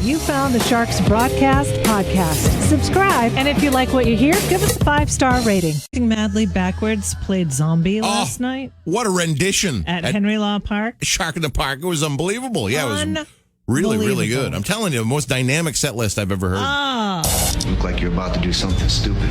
You found the Sharks Broadcast podcast. Subscribe, and if you like what you hear, give us a 5-star rating. Madly Backwards played Zombie last night. What a rendition. At Henry Law Park. Shark in the Park. It was unbelievable. Yeah, it was really, really good. I'm telling you, the most dynamic set list I've ever heard. You look like you're about to do something stupid.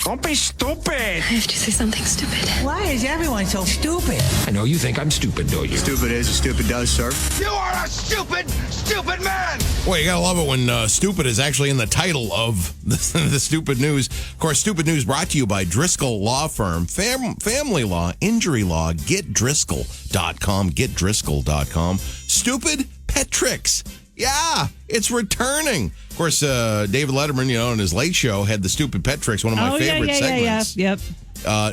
Don't be stupid. I have to say something stupid. Why is everyone so stupid? I know you think I'm stupid, don't you? Stupid is as stupid does, sir. You are a stupid, stupid man. Well, you gotta love it when stupid is actually in the title of the stupid news. Of course, stupid news brought to you by Driscoll Law Firm. Family law, injury law, getdriscoll.com, getdriscoll.com. Stupid pet tricks. Yeah, it's returning. Of course, David Letterman, on his late show had the stupid pet tricks, one of my favorite segments. Yep.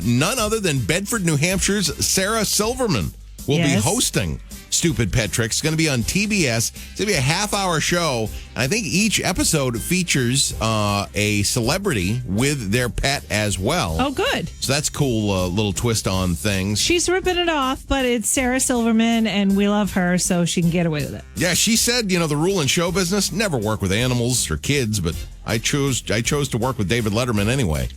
None other than Bedford, New Hampshire's Sarah Silverman will be hosting Stupid Pet Tricks. It's going to be on TBS. It's going to be a half-hour show. And I think each episode features a celebrity with their pet as well. Oh, good. So that's cool little twist on things. She's ripping it off, but it's Sarah Silverman, and we love her, so she can get away with it. Yeah, she said, the rule in show business, never work with animals or kids, but I chose to work with David Letterman anyway.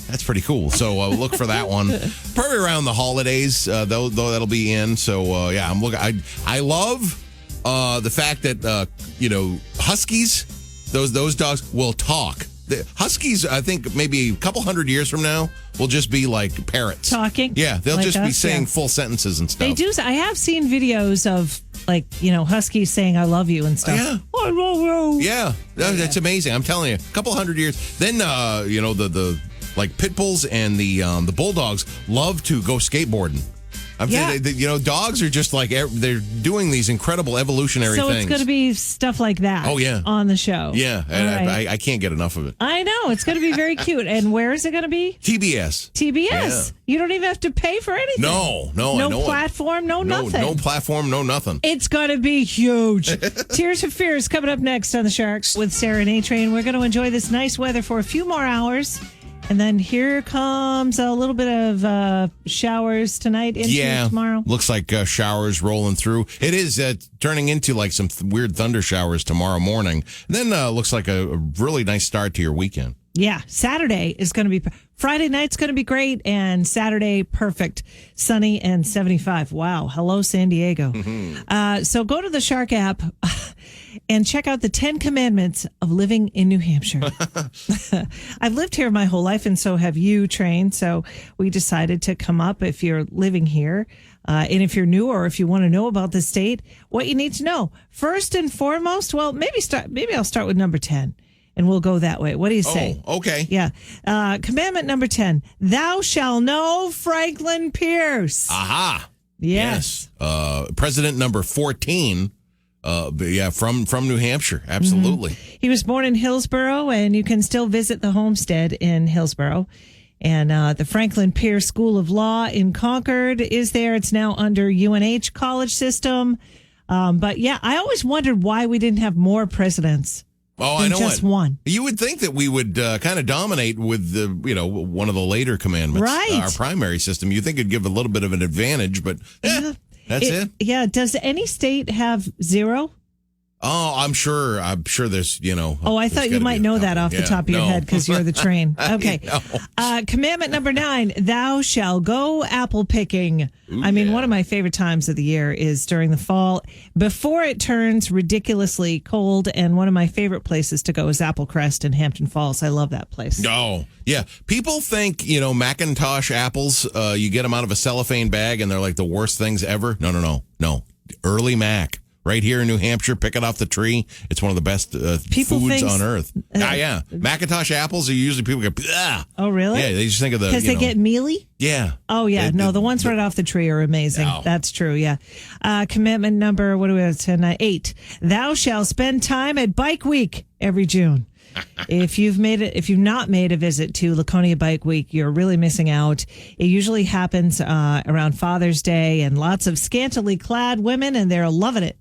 That's pretty cool. So look for that one. Probably around the holidays, though that'll be in. So I'm looking. I love the fact that Huskies, those dogs will talk. The Huskies, I think maybe a couple hundred years from now, will just be like parrots. Talking? Yeah, they'll like just be saying full sentences and stuff. They do. I have seen videos of, Huskies saying, I love you and stuff. Yeah. I love you. Yeah, that's amazing. I'm telling you, a couple hundred years. Then, the pit bulls and the bulldogs love to go skateboarding. I'm saying, dogs are just like, they're doing these incredible evolutionary things. So it's going to be stuff like that on the show. Yeah, and I can't get enough of it. I know. It's going to be very cute. And where is it going to be? TBS. Yeah. You don't even have to pay for anything. No, No platform, nothing. No platform, no nothing. It's going to be huge. Tears for Fears coming up next on the Sharks with Sarah and A-Train. We're going to enjoy this nice weather for a few more hours. And then here comes a little bit of showers tonight into tomorrow. Looks like showers rolling through. It is turning into like some weird thunder showers tomorrow morning. And then looks like a really nice start to your weekend. Yeah, Saturday is going to be... Friday night's going to be great, and Saturday, perfect. Sunny and 75. Wow. Hello, San Diego. So go to the Shark app and check out the 10 Commandments of living in New Hampshire. I've lived here my whole life, and so have you, Train. So we decided to come up if you're living here. And if you're new or if you want to know about the state, what you need to know. First and foremost, well, maybe I'll start with number 10. And we'll go that way. What do you say? Oh, okay. Yeah. Commandment number 10. Thou shalt know Franklin Pierce. Aha. Yes. President number 14. From New Hampshire. Absolutely. He was born in Hillsborough, and you can still visit the homestead in Hillsborough. And the Franklin Pierce School of Law in Concord is there. It's now under UNH college system. But yeah, I always wondered why we didn't have more presidents. Oh, I know just one. You would think that we would kind of dominate with the, one of the later commandments, right? Our primary system. You think it'd give a little bit of an advantage, but that's it. Yeah. Does any state have 0? Oh, I'm sure there's, Oh, I thought you might know that off the top of your head because you're the train. Okay. Commandment number 9, thou shalt go apple picking. Ooh, one of my favorite times of the year is during the fall before it turns ridiculously cold. And one of my favorite places to go is Apple Crest in Hampton Falls. I love that place. Oh, yeah. People think, Macintosh apples, you get them out of a cellophane bag and they're like the worst things ever. No. Early Mac. Right here in New Hampshire, pick it off the tree. It's one of the best foods on earth. Yeah. Macintosh apples are usually people go, ah. Oh, really? Yeah, they just think of the... Because they get mealy? Yeah. Oh, yeah. The ones right off the tree are amazing. No. That's true, yeah. Commandment number, what do we have tonight? 8. Thou shalt spend time at Bike Week every June. If you've not made a visit to Laconia Bike Week, you're really missing out. It usually happens around Father's Day, and lots of scantily clad women, and they're loving it.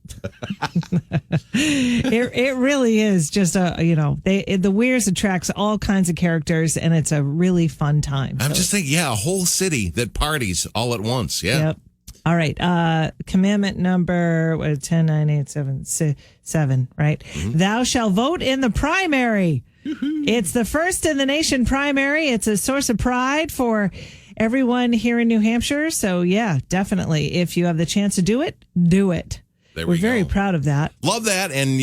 It really is just the Weirs attracts all kinds of characters, and it's a really fun time. I'm just thinking, a whole city that parties all at once. Yeah. Yep. All right. Commandment number 10, 9, 8, 7, 7, right? Thou shalt vote in the primary. It's the first in the nation primary. It's a source of pride for everyone here in New Hampshire. So, yeah, definitely. If you have the chance to do it, do it. We're very proud of that. Love that. And,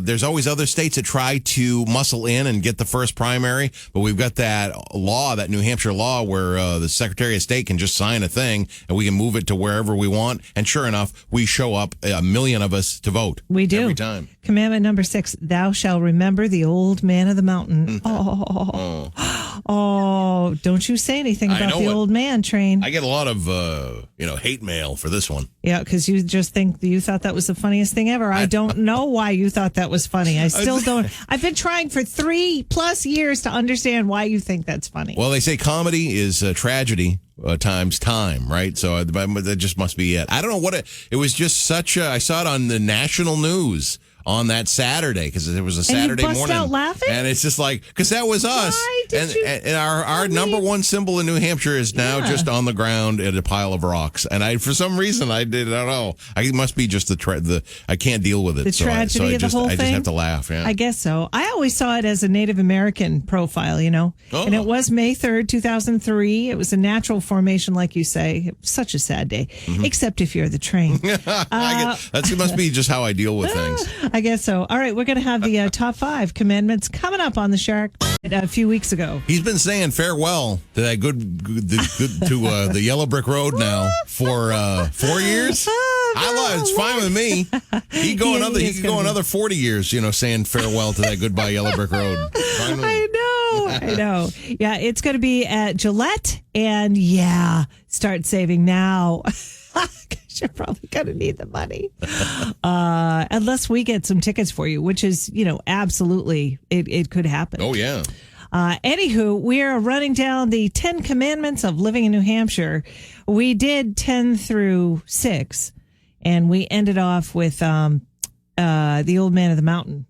there's always other states that try to muscle in and get the first primary. But we've got that law, that New Hampshire law, where the Secretary of State can just sign a thing and we can move it to wherever we want. And sure enough, we show up, a million of us to vote. We do. Every time. Commandment number 6, thou shalt remember the old man of the mountain. Oh, don't you say anything about the old man train. I get a lot of, hate mail for this one. Yeah, because you just think you thought that was the funniest thing ever. I don't know why you thought that was funny. I still don't. I've been trying for 3+ years to understand why you think that's funny. Well, they say comedy is tragedy times time, right? So that just must be it. I don't know what it was. Just such I saw it on the national news on that Saturday because it was a Saturday morning. And you bust out laughing? And it's just like, because that was us. Why did and our number one symbol in New Hampshire is now just on the ground at a pile of rocks. And for some reason, I don't know. It must be just I can't deal with it. The tragedy of the whole thing? I just have to laugh, yeah. I guess so. I always saw it as a Native American profile, Oh. And it was May 3rd, 2003. It was a natural formation, like you say. It was such a sad day, except if you're the train. That must be just how I deal with things. I guess so. All right, we're going to have the top 5 commandments coming up on the Shark a few weeks ago. He's been saying farewell to that the Yellow Brick Road now for 4 years. I love it. It's fine with me. He could go another 40 years, saying farewell to that goodbye Yellow Brick Road. I know. Yeah, it's going to be at Gillette, and start saving now. Because you're probably going to need the money. Unless we get some tickets for you, which is, absolutely, it could happen. Oh, yeah. Anywho, we are running down the 10 commandments of living in New Hampshire. We did 10 through 6, and we ended off with the old man of the mountain.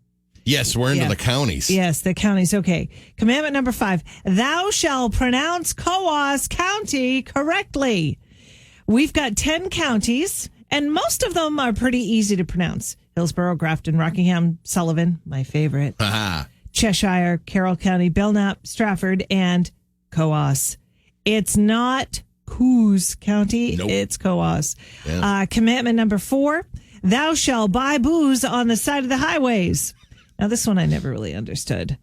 Yes, we're into the counties. Yes, the counties. Okay. Commandment number 5, thou shalt pronounce Coos County correctly. We've got 10 counties, and most of them are pretty easy to pronounce. Hillsborough, Grafton, Rockingham, Sullivan, my favorite. Cheshire, Carroll County, Belknap, Stratford, and Coos. It's not Coos County. Nope. It's Coos. Yeah. Commandment number 4, thou shalt buy booze on the side of the highways. Now, this one I never really understood.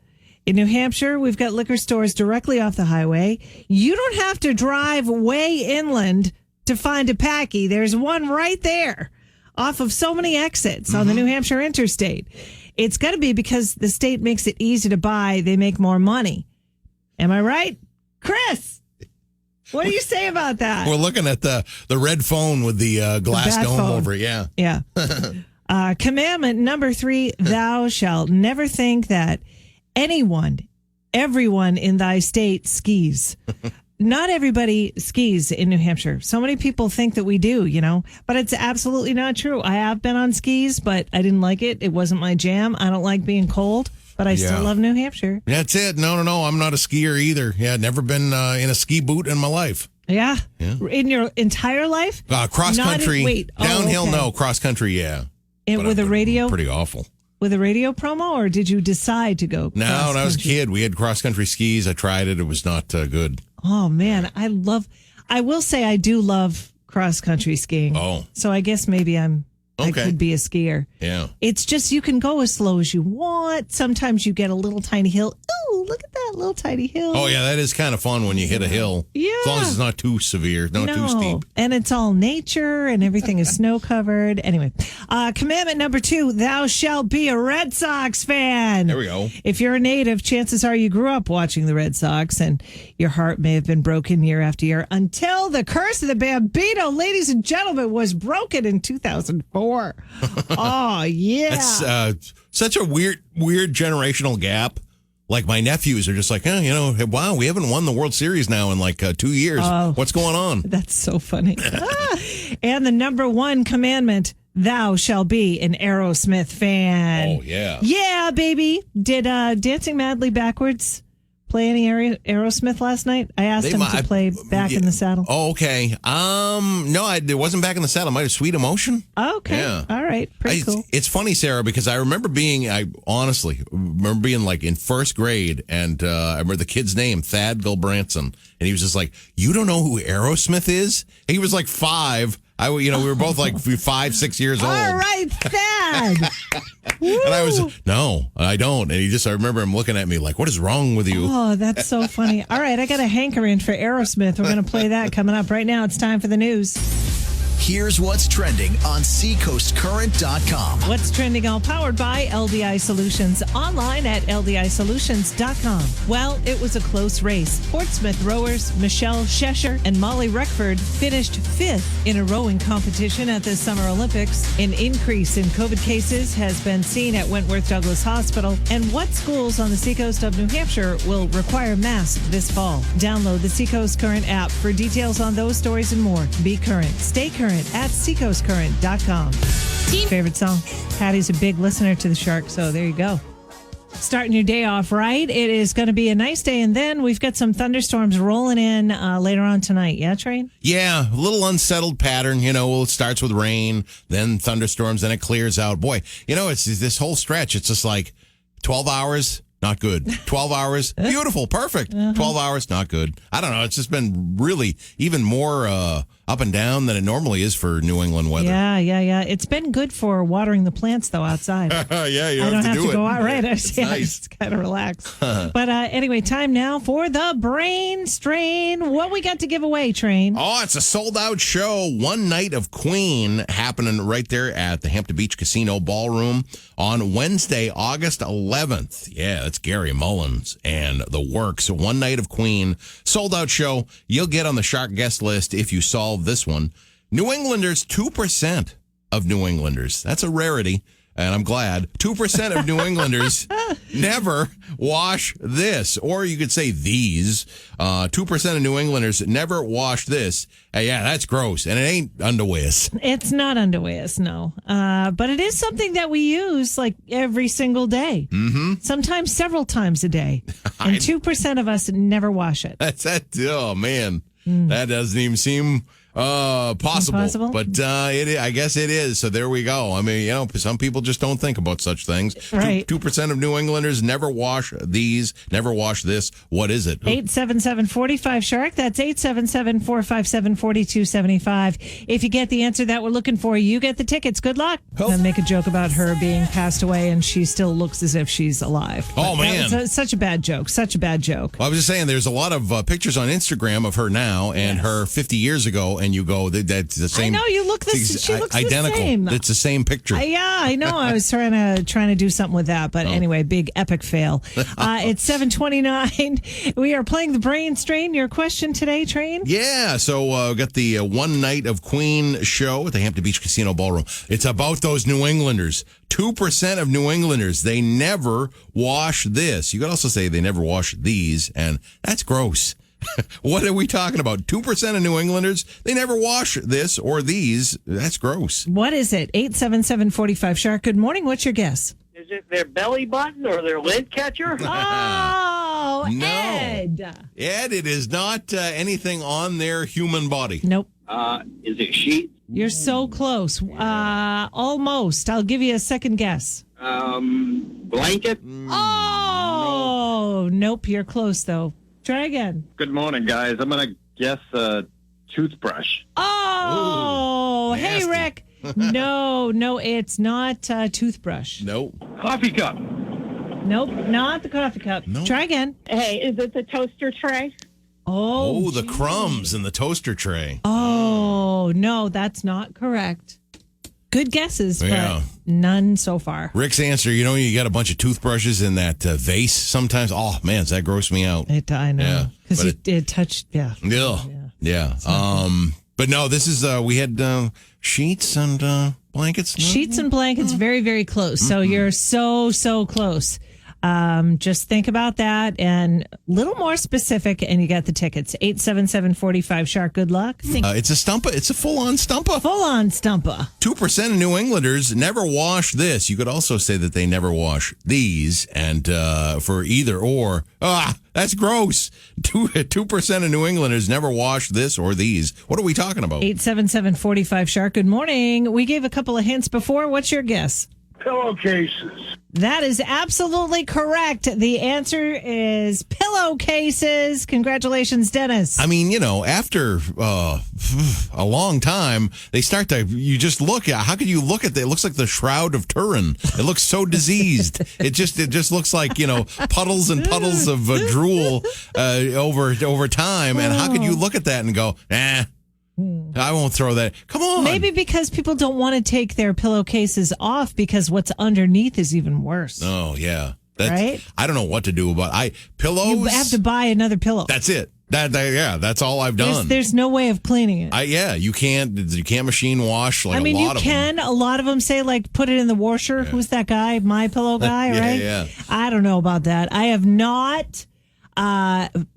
In New Hampshire, we've got liquor stores directly off the highway. You don't have to drive way inland to find a packy. There's one right there off of so many exits on the New Hampshire interstate. It's got to be because the state makes it easy to buy. They make more money. Am I right? Chris, what do you say about that? We're looking at the red phone with the glass dome phone over it. Yeah. Yeah. Commandment number 3, thou shalt never think that everyone in thy state skis. Not everybody skis in New Hampshire. So many people think that we do, but it's absolutely not true. I have been on skis, but I didn't like it. It wasn't my jam. I don't like being cold, but I still love New Hampshire. That's it. No. I'm not a skier either. Yeah, never been in a ski boot in my life. Yeah. In your entire life? Cross country. Downhill, no. Cross country, yeah. With a radio? Pretty awful. With a radio promo, or did you decide to go? No, when I was a kid, we had cross country skis. I tried it. It was not good. Oh, man. I will say I do love cross country skiing. Oh. So I guess maybe I could be a skier. Yeah. It's just you can go as slow as you want. Sometimes you get a little tiny hill. Ooh, look at that little tiny hill. Oh, yeah. That is kind of fun when you hit a hill. Yeah. As long as it's not too severe, not too steep. And it's all nature and everything is snow covered. Anyway, commandment number 2, thou shalt be a Red Sox fan. There we go. If you're a native, chances are you grew up watching the Red Sox and your heart may have been broken year after year until the curse of the Bambino, ladies and gentlemen, was broken in 2004. Oh, yeah. That's such a weird generational gap. Like my nephews are just like, wow, we haven't won the World Series now in like 2 years. What's going on? That's so funny. And the number 1 commandment, thou shalt be an Aerosmith fan. Oh, yeah. Yeah, baby. Did Dancing Madly Backwards play any Aerosmith last night? I asked him to play Back in the Saddle. Oh, okay. No, it wasn't Back in the Saddle. Might have Sweet Emotion. Okay. Yeah. All right. Pretty cool. It's funny, Sarah, because I honestly remember being like in first grade, and I remember the kid's name, Thad Gilbranson, and he was just like, "You don't know who Aerosmith is?" And he was like 5. We were both like 5, 6 years old. All right, Thad. And I was, no, I don't. And I remember him looking at me like, what is wrong with you? Oh, that's so funny. All right, I got a hankering for Aerosmith. We're going to play that coming up right now. It's time for the news. Here's what's trending on seacoastcurrent.com. What's trending, all powered by LDI Solutions. Online at ldisolutions.com. Well, it was a close race. Portsmouth rowers Michelle Shesher and Molly Ruckford finished 5th in a rowing competition at the Summer Olympics. An increase in COVID cases has been seen at Wentworth Douglas Hospital. And what schools on the seacoast of New Hampshire will require masks this fall? Download the Seacoast Current app for details on those stories and more. Be current. Stay current at seacoastcurrent.com. Favorite song? Patty's a big listener to the Shark, so there you go. Starting your day off right. It is going to be a nice day, and then we've got some thunderstorms rolling in later on tonight. Yeah, Train? Yeah, a little unsettled pattern. It starts with rain, then thunderstorms, then it clears out. Boy, it's this whole stretch. It's just like 12 hours, not good. 12 hours, beautiful, perfect. 12 hours, not good. I don't know. It's just been really even more up and down than it normally is for New England weather. Yeah. It's been good for watering the plants, though, outside. Yeah, you I don't have to do go it. out. Right. It's I nice. just kind of relax. But anyway, time now for the Brain Strain. What we got to give away, Train? Oh, it's a sold-out show. One Night of Queen happening right there at the Hampton Beach Casino Ballroom on Wednesday, August 11th. Yeah, that's Gary Mullins and the Works. One Night of Queen, sold-out show. You'll get on the Shark guest list if you solve this one. New Englanders, 2% of New Englanders. That's a rarity, and I'm glad. 2% of New Englanders never wash this. Or you could say these. 2% of New Englanders never wash this. Yeah, that's gross, and it ain't underwears. It's not underwears, no. But it is something that we use like every single day. Mm-hmm. Sometimes several times a day. And 2% of us never wash it. That's that. Oh, man. That doesn't even seem possible. Impossible? But I guess it is. So there we go. I mean, some people just don't think about such things. Right. 2% of New Englanders never wash these, never wash this. What is it? 877-45-SHARK. That's 877-457-4275. If you get the answer that we're looking for, you get the tickets. Good luck. I make a joke about her being passed away, and she still looks as if she's alive. Oh, man. That was such a bad joke. Such a bad joke. Well, I was just saying, there's a lot of pictures on Instagram of her now and her 50 years ago, and you go, that's the same. I know, you look she looks identical. the same. It's the same picture. Yeah, I know. I was trying to do something with that, but anyway, big epic fail. It's 7:29. We are playing the Brain Strain. Your question today, Train? Yeah, so we got the One Night of Queen show at the Hampton Beach Casino Ballroom. It's about those New Englanders. 2% of New Englanders, they never wash this. You could also say they never wash these, and that's gross. What are we talking about? 2% of New Englanders, they never wash this or these. That's gross. What is it? 877-45-SHARK. Good morning. What's your guess? Is it their belly button or their lint catcher? Oh, No. Ed. Ed, it is not anything on their human body. Nope. Is it sheet? You're so close. Almost. I'll give you a second guess. Blanket? Oh, nope. You're close, though. Try again. Good morning, guys. I'm going to guess toothbrush. Oh, Ooh, hey, nasty. Rick. No, it's not a toothbrush. Nope. Coffee cup. Nope, not the coffee cup. Nope. Try again. Hey, is it the toaster tray? Oh, the crumbs in the toaster tray. Oh, no, that's not correct. Good guesses, Yeah. but none so far. Rick's answer, you got a bunch of toothbrushes in that vase sometimes. Oh, man, does that gross me out? I know. Yeah, Because but it touched, yeah. Yeah. But no, this is, we had sheets and blankets. No? Sheets and blankets, very, very close. So you're so close. Just think about that and a little more specific, and you get the tickets. 877-45 Good luck. It's a stumpa. It's a full-on stumpa. Full-on stumpa. 2% of New Englanders never wash this. You could also say that they never wash these, and for either or. That's gross. 2% of New Englanders never wash this or these. What are we talking about? 877-45 Good morning. We gave a couple of hints before. What's your guess? Pillowcases. That is absolutely correct. The answer is pillowcases. Congratulations, Dennis. I mean, after a long time, they start to, you just look at, how could you look at that? It looks like the Shroud of Turin. It looks so diseased. It just looks like, puddles and puddles of drool over time. And how could you look at that and go, I won't throw that. Come on. Maybe because people don't want to take their pillowcases off because what's underneath is even worse. Oh, yeah. Right? I don't know what to do about pillows. You have to buy another pillow. That's it. That's all I've done. There's no way of cleaning it. You can't machine wash like a lot of them. you can. A lot of them say put it in the washer. Yeah. Who's that guy? My Pillow guy, right? Yeah. I don't know about that. I have not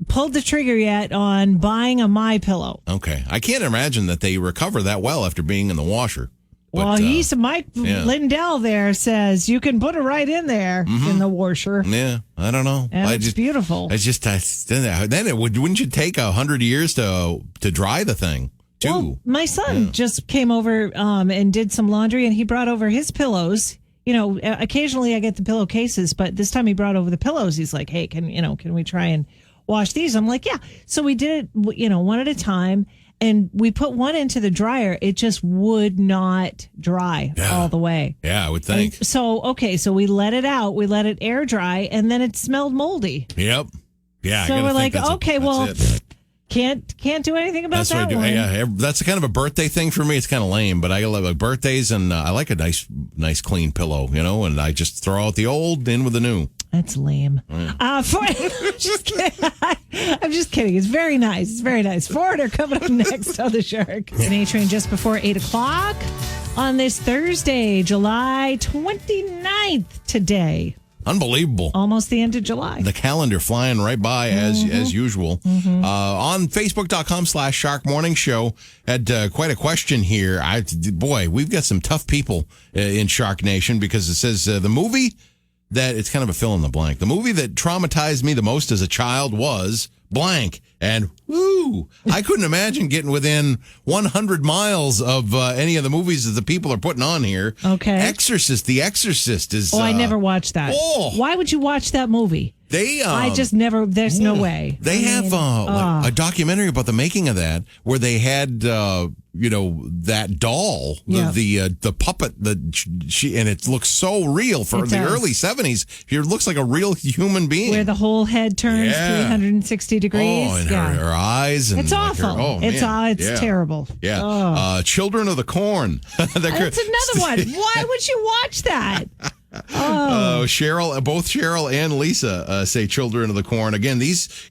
pulled the trigger yet on buying a My Pillow. Okay. I can't imagine that they recover that well after being in the washer. But, well, Mike Lindell there says you can put it right in there in the washer. Yeah, I don't know. It's beautiful. Wouldn't you take 100 years to dry the thing too? Well, my son just came over and did some laundry, and he brought over his pillows. Occasionally I get the pillowcases, but this time he brought over the pillows. He's like, "Hey, can we try and wash these?" I'm like, "Yeah." So we did it, one at a time. And we put one into the dryer. It just would not dry all the way. Yeah, I would think. And so we let it out. We let it air dry, and then it smelled moldy. Yep. Yeah. So we're like, okay, can't do anything about that one. Yeah, that's kind of a birthday thing for me. It's kind of lame, but I love birthdays, and I like a nice clean pillow, and I just throw out the old, in with the new. That's lame. Just kidding. I'm just kidding. It's very nice. It's very nice. Foreigner coming up next on the Shark. An A-Train just before 8 o'clock on this Thursday, July 29th today. Unbelievable. Almost the end of July. The calendar flying right by as usual. On Facebook.com/Shark Morning Show, had quite a question here. We've got some tough people in Shark Nation because it says the movie that it's kind of a fill in the blank. The movie that traumatized me the most as a child was blank. And I couldn't imagine getting within 100 miles of any of the movies that the people are putting on here. Okay. The Exorcist is... I never watched that. Why would you watch that movie? I just never, there's no way. They have a documentary about the making of that where they had, that doll, the puppet, and it looks so real for the early 70s. It looks like a real human being. Where the whole head turns 360 degrees. Oh, and her eyes. And it's awful. It's terrible. Yeah. Children of the Corn. That's another one. Why would you watch that? Both Cheryl and Lisa say Children of the Corn. Again, these,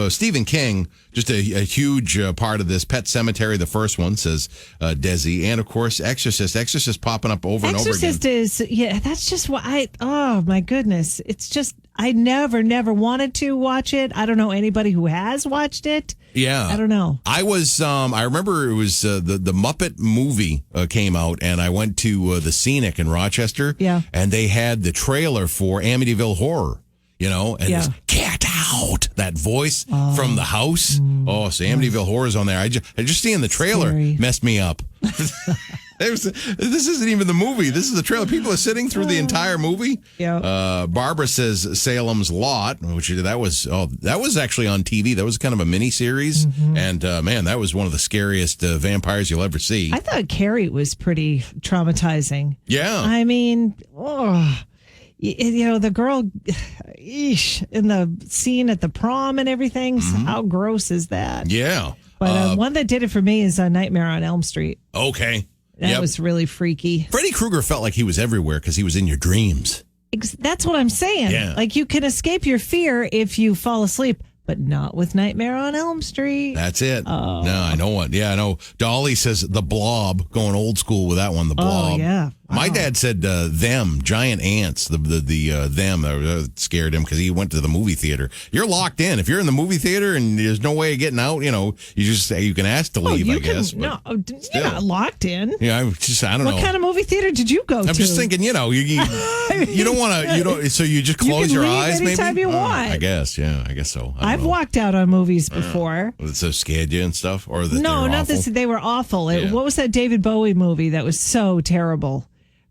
Stephen King, just a huge part of this. Pet Sematary, the first one, says Desi. And, of course, Exorcist. Exorcist popping up over and over again. Exorcist is, that's just what oh, my goodness. It's just, I never wanted to watch it. I don't know anybody who has watched it. Yeah. I don't know. I was, I remember it was the Muppet movie came out, and I went to the Scenic in Rochester. Yeah. And they had the trailer for Amityville Horror, and it's Get Out, that voice from the house. So Amityville Horror's on there. I just seeing the trailer messed me up. This isn't even the movie. This is the trailer. People are sitting through the entire movie. Yeah. Barbara says Salem's Lot, which that was actually on TV. That was kind of a mini series, and man, that was one of the scariest vampires you'll ever see. I thought Carrie was pretty traumatizing. Yeah. I mean, the girl, in the scene at the prom and everything. How gross is that? Yeah. But one that did it for me is Nightmare on Elm Street. Okay. That was really freaky. Freddy Krueger felt like he was everywhere because he was in your dreams. That's what I'm saying. Yeah. Like you can escape your fear if you fall asleep, but not with Nightmare on Elm Street. That's it. No, I know what. Yeah, I know. Dolly says The Blob, going old school with that one, The Blob. Oh, yeah. My dad said them, giant ants, them scared him because he went to the movie theater. You're locked in. If you're in the movie theater and there's no way of getting out, you just say you can ask to leave, I guess. No, you're not locked in. Yeah, I don't know. What kind of movie theater did you go to? I'm just thinking, you don't want to, so you just close your eyes maybe? Anytime you want. I guess, yeah, I guess so. I've walked out on movies before. So scared you and stuff? Or that No, not this. They were awful. What was that David Bowie movie that was so terrible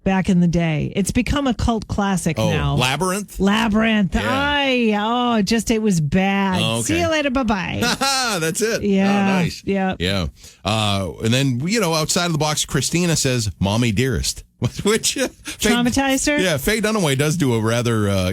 back in the day? It's become a cult classic now. Labyrinth? Labyrinth. Yeah. It was bad. Oh, okay. See you later. Bye-bye. That's it. Yeah. Oh, nice. Yeah. Yeah. And then, outside of the box, Christina says, Mommy Dearest. Which traumatized her? Yeah, Faye Dunaway does do a rather,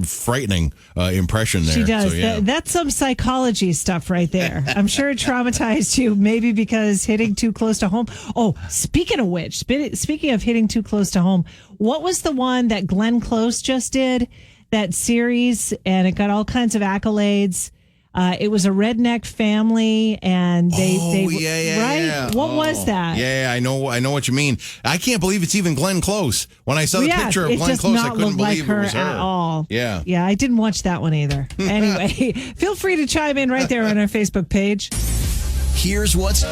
frightening impression there. She does. So, yeah. That's some psychology stuff right there. I'm sure it traumatized you, maybe because hitting too close to home. Oh, speaking of which, speaking of hitting too close to home, what was the one that Glenn Close just did? That series, and it got all kinds of accolades. It was a redneck family, and they right? Yeah. What was that? Yeah, I know what you mean. I can't believe it's even Glenn Close. When I saw the picture of Glenn Close, I couldn't believe it was her at all. Yeah, I didn't watch that one either. Anyway, feel free to chime in right there on our Facebook page. Here's what's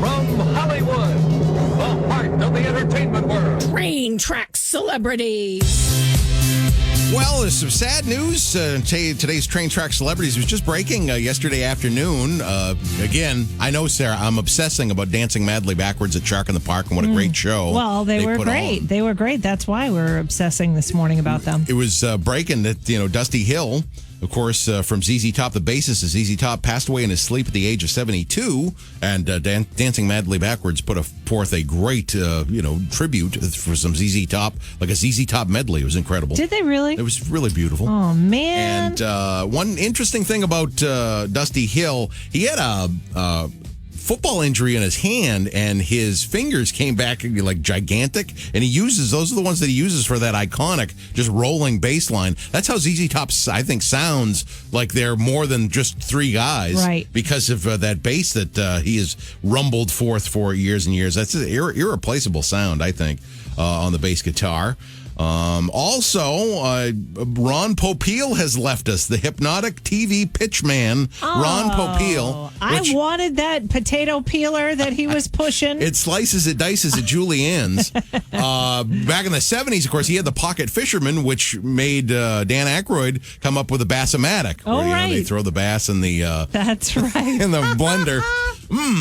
From Hollywood, the heart of the entertainment world. Train track celebrities. Well, there's some sad news. Today's Train Track Celebrities was just breaking yesterday afternoon. Again, I know, Sarah, I'm obsessing about Dancing Madly Backwards at Shark in the Park, and what a great show. Well, they were put great. on. They were great. That's why we're obsessing this morning about them. It was breaking that, Dusty Hill, of course, from ZZ Top, the bassist of ZZ Top, passed away in his sleep at the age of 72. And Dancing Madly Backwards put forth a great, tribute for some ZZ Top, like a ZZ Top medley. It was incredible. Did they really? It was really beautiful. Oh, man. And one interesting thing about Dusty Hill, he had a football injury in his hand, and his fingers came back like gigantic, and those are the ones that he uses for that iconic just rolling bass line. That's how ZZ Top, I think, sounds like they're more than just three guys, right? Because of that bass that he has rumbled forth for years and years. That's an irreplaceable sound, I think, on the bass guitar. Also, Ron Popeil has left us, the hypnotic TV pitchman, Ron Popeil. I wanted that potato peeler that he was pushing. It slices, it dices at Julienne's. Back in the 70s, of course, he had the pocket fisherman, which made Dan Aykroyd come up with a Bass-O-Matic. Oh, where, right. They throw the bass in the that's right. in the blender.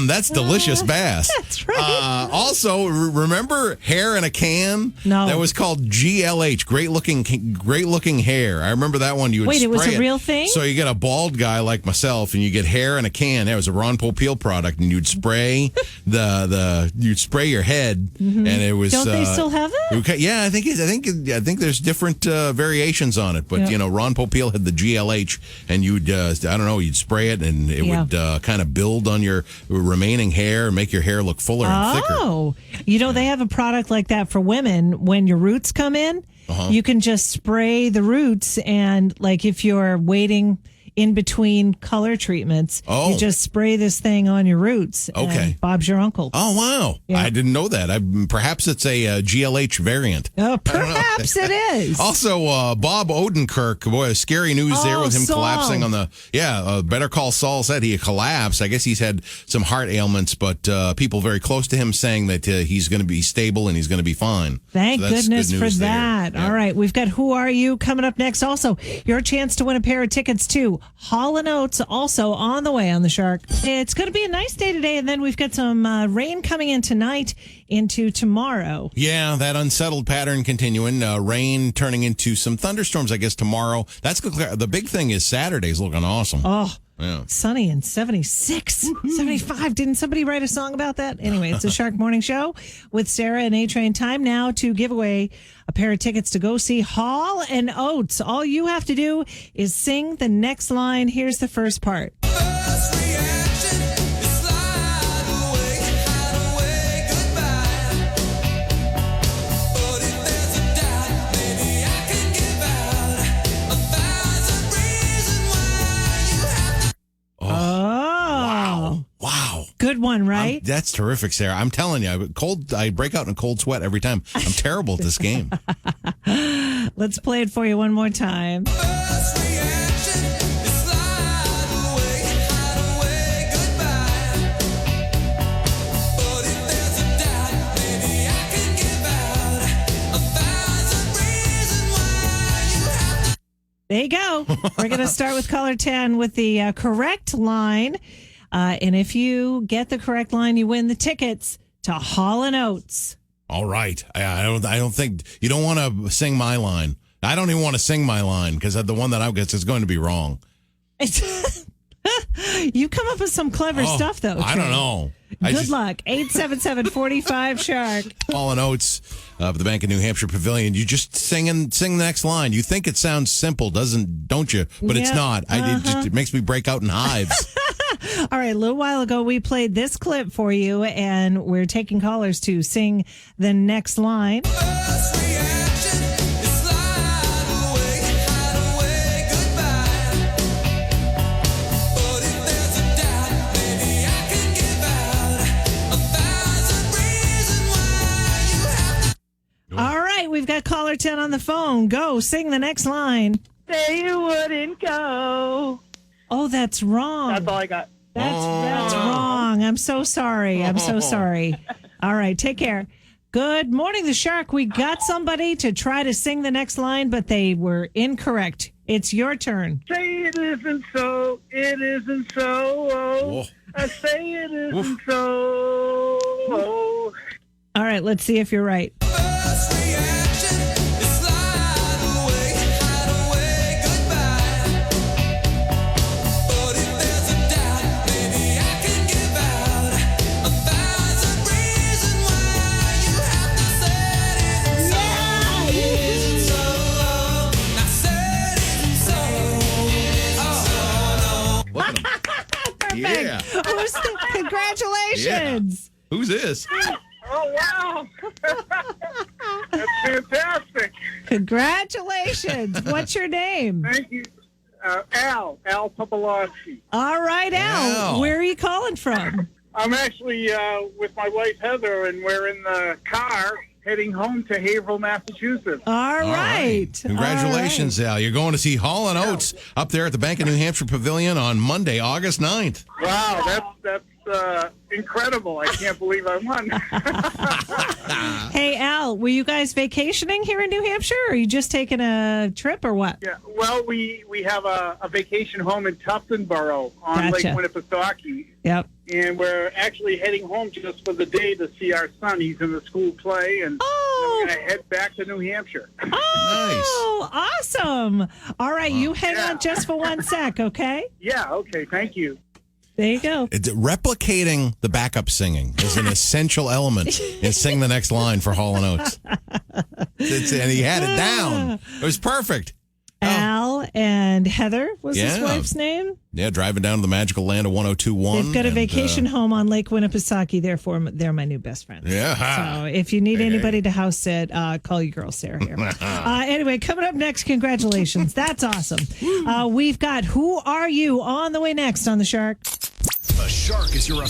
That's delicious bass. That's right. Also, remember Hair in a Can? No. That was called GLH, great looking hair. I remember that one. You would Wait, spray it was a real thing? So you get a bald guy like myself, and you get hair in a can. That was a Ron Popeil product, and you'd spray you'd spray your head, and it was. Don't they still have that? Yeah, I think there's different variations on it, but Ron Popeil had the GLH, and you'd spray it, and it would kind of build on your remaining hair, make your hair look fuller and thicker. Oh, they have a product like that for women when your roots come in. You can just spray the roots, and like if you're waiting in between color treatments, you just spray this thing on your roots. Okay. And Bob's your uncle. Oh, wow. Yeah. I didn't know that. Perhaps it's a GLH variant. Perhaps it is. Also, Bob Odenkirk, boy, scary news there with him Saul. collapsing on the, Better Call Saul said he collapsed. I guess he's had some heart ailments, but people very close to him saying that he's going to be stable and he's going to be fine. Thank goodness good for news that. Yeah. All right. We've got Who Are You coming up next. Also, your chance to win a pair of tickets to Hall & Oates also on the way on the Shark. It's going to be a nice day today, and then we've got some rain coming in tonight into tomorrow. Yeah, that unsettled pattern continuing. Rain turning into some thunderstorms, I guess, tomorrow. That's the big thing is Saturday's looking awesome. Oh, yeah. Sunny and 76, 75. Didn't somebody write a song about that? Anyway, it's a Shark Morning Show with Sarah and A-Train. Time now to give away a pair of tickets to go see Hall & Oates. All you have to do is sing the next line. Here's the first part. one, right? That's terrific, Sarah. I'm telling you, I break out in a cold sweat every time. I'm terrible at this game. Let's play it for you one more time. There you go. We're going to start with caller 10 with the correct line. And if you get the correct line, you win the tickets to Hall & Oates. All right. I don't think you don't want to sing my line. I don't even want to sing my line because the one that I get is going to be wrong. You come up with some clever stuff, though. I don't know. Good luck. 877-45-SHARK. Hall & Oates of the Bank of New Hampshire Pavilion. You just sing the next line. You think it sounds simple, don't you? But it's not. It makes me break out in hives. All right. A little while ago, we played this clip for you, and we're taking callers to sing the next line. All right, we've got caller 10 on the phone. Go, sing the next line. Say you wouldn't go. Oh, that's wrong. That's all I got. That's wrong. I'm so sorry. I'm so sorry. All right, take care. Good morning, the Shark. We got somebody to try to sing the next line, but they were incorrect. It's your turn. Say it isn't so. It isn't so. Whoa. I say it isn't so. All right, let's see if you're right. Yeah. Congratulations. Yeah. Who's this? Oh, wow. That's fantastic. Congratulations. What's your name? Thank you. Al Popolowski. All right, Al. Al. Where are you calling from? I'm actually with my wife, Heather, and we're in the car heading home to Haverhill, Massachusetts. All right. Congratulations, Al. You're going to see Hall & Oates up there at the Bank of New Hampshire Pavilion on Monday, August 9th. Wow, that's incredible. I can't believe I won. Hey, Al, were you guys vacationing here in New Hampshire, or are you just taking a trip, or what? Yeah, well, we have a vacation home in Tuftonboro on Gotcha. Lake Winnipesaukee. Yep. And we're actually heading home just for the day to see our son. He's in the school play, and then we're going to head back to New Hampshire. Oh, awesome. All right, you hang on just for 1 sec, okay? Yeah, okay, thank you. There you go. Replicating the backup singing is an essential element in Sing the Next Line for Hall & Oates. And he had it down. It was perfect. Al and Heather was his wife's name. Yeah, driving down to the magical land of 1021. They've got a vacation home on Lake Winnipesaukee. Therefore, they're my new best friends. Yeah. So if you need anybody to house sit, call your girl Sarah here. Anyway, coming up next, congratulations. That's awesome. We've got Who Are You on the way next on The Shark. The Shark is your